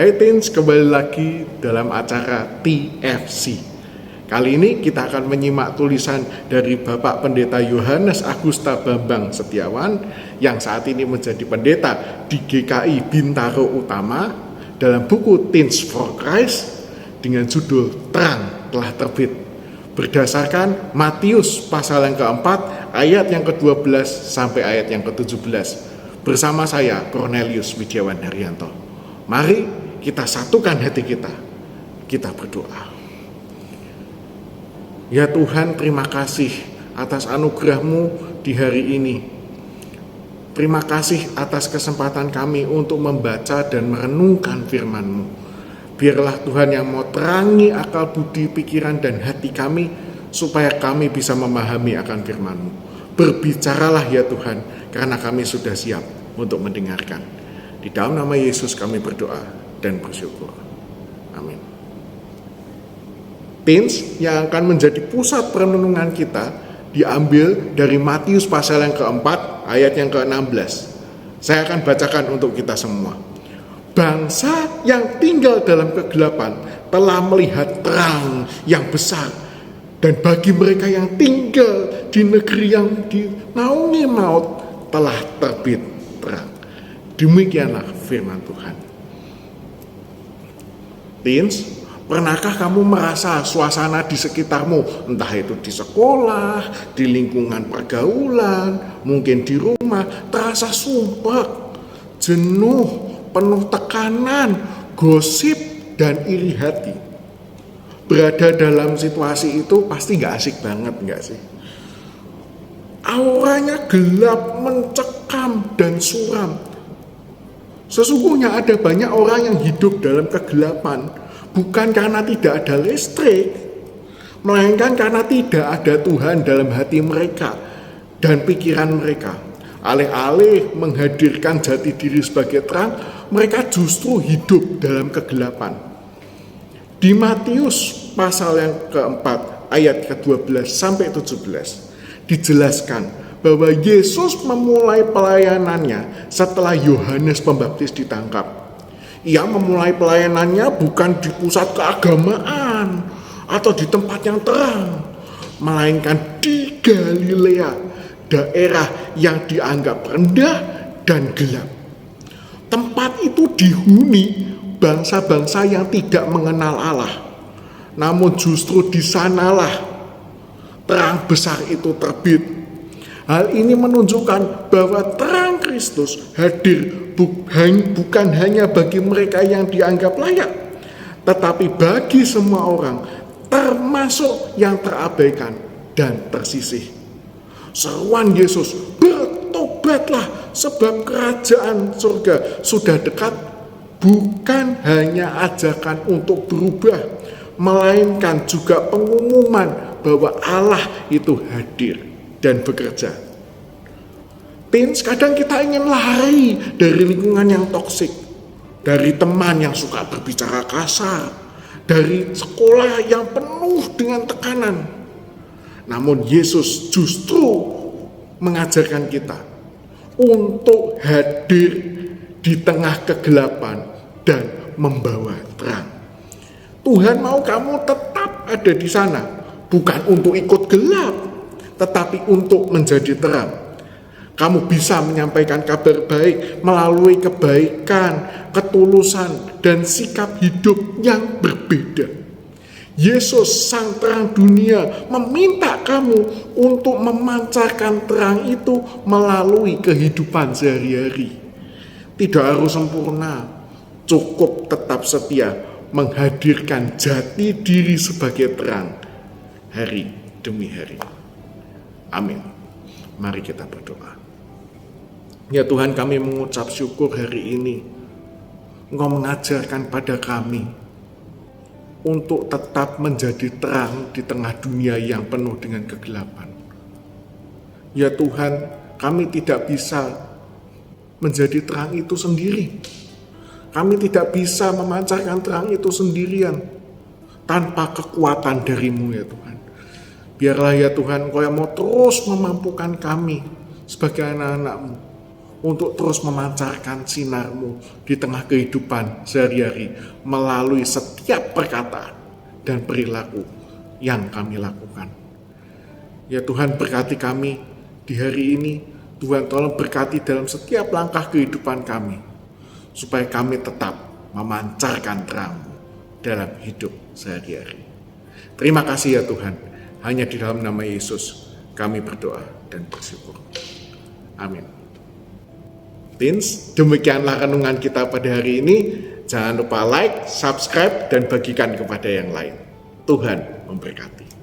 Hai Teens, kembali lagi dalam acara TFC. Kali ini kita akan menyimak tulisan dari Bapak Pendeta Yohanes Agusta Bambang Setiawan yang saat ini menjadi pendeta di GKI Bintaro Utama dalam buku Teens for Christ dengan judul Terang Telah Terbit, berdasarkan Matius pasal yang keempat ayat yang ke-12 sampai ayat yang ke-17. Bersama saya Cornelius Widiawan Haryanto. Mari kita satukan hati kita berdoa. Ya Tuhan, terima kasih atas anugerah-Mu di hari ini. Terima kasih atas kesempatan kami untuk membaca dan merenungkan firman-Mu. Biarlah Tuhan yang mau terangi akal budi, pikiran, dan hati kami, supaya kami bisa memahami akan firman-Mu. Berbicaralah ya Tuhan, karena kami sudah siap untuk mendengarkan. Di dalam nama Yesus kami berdoa dan bersyukur. Amin. Teens yang akan menjadi pusat perenungan kita diambil dari Matius pasal yang keempat ayat yang ke-16. Saya akan bacakan untuk kita semua. Bangsa yang tinggal dalam kegelapan telah melihat terang yang besar, dan bagi mereka yang tinggal di negeri yang dinaungi maut telah terbit terang. Demikianlah firman Tuhan. Teens, pernahkah kamu merasa suasana di sekitarmu, entah itu di sekolah, di lingkungan pergaulan, mungkin di rumah, terasa sumpek, jenuh, penuh tekanan, gosip, dan iri hati? Berada dalam situasi itu pasti gak asik banget, gak sih? Auranya gelap, mencekam, dan suram. Sesungguhnya ada banyak orang yang hidup dalam kegelapan, bukan karena tidak ada listrik, melainkan karena tidak ada Tuhan dalam hati mereka dan pikiran mereka. Alih-alih menghadirkan jati diri sebagai terang, mereka justru hidup dalam kegelapan. Di Matius pasal yang keempat ayat ke-12 sampai 17 dijelaskan bahwa Yesus memulai pelayanannya setelah Yohanes Pembaptis ditangkap. Ia memulai pelayanannya bukan di pusat keagamaan atau di tempat yang terang, melainkan di Galilea, daerah yang dianggap rendah dan gelap. Tempat itu dihuni bangsa-bangsa yang tidak mengenal Allah. Namun justru di sanalah terang besar itu terbit. Hal ini menunjukkan bahwa terang Kristus hadir bukan hanya bagi mereka yang dianggap layak, tetapi bagi semua orang, termasuk yang terabaikan dan tersisih. Seruan Yesus, bertobatlah sebab kerajaan surga sudah dekat, bukan hanya ajakan untuk berubah, melainkan juga pengumuman bahwa Allah itu hadir dan bekerja. Teens, kadang kita ingin lari dari lingkungan yang toksik, dari teman yang suka berbicara kasar, dari sekolah yang penuh dengan tekanan. Namun Yesus justru mengajarkan kita untuk hadir di tengah kegelapan dan membawa terang. Tuhan mau kamu tetap ada di sana, bukan untuk ikut gelap, tetapi untuk menjadi terang. Kamu bisa menyampaikan kabar baik melalui kebaikan, ketulusan, dan sikap hidup yang berbeda. Yesus, sang terang dunia, meminta kamu untuk memancarkan terang itu melalui kehidupan sehari-hari. Tidak harus sempurna, cukup tetap setia menghadirkan jati diri sebagai terang hari demi hari. Amin. Mari kita berdoa. Ya Tuhan, kami mengucap syukur hari ini Engkau mengajarkan pada kami untuk tetap menjadi terang di tengah dunia yang penuh dengan kegelapan. Ya Tuhan, kami tidak bisa menjadi terang itu sendiri. Kami tidak bisa memancarkan terang itu sendirian tanpa kekuatan dari-Mu ya Tuhan. Biarlah ya Tuhan, Engkau yang mau terus memampukan kami sebagai anak-anak-Mu untuk terus memancarkan sinar-Mu di tengah kehidupan sehari-hari melalui setiap perkataan dan perilaku yang kami lakukan. Ya Tuhan, berkati kami di hari ini. Tuhan, tolong berkati dalam setiap langkah kehidupan kami, supaya kami tetap memancarkan terang-Mu dalam hidup sehari-hari. Terima kasih ya Tuhan, hanya di dalam nama Yesus kami berdoa dan bersyukur. Amin. Teens, demikianlah renungan kita pada hari ini. Jangan lupa like, subscribe, dan bagikan kepada yang lain. Tuhan memberkati.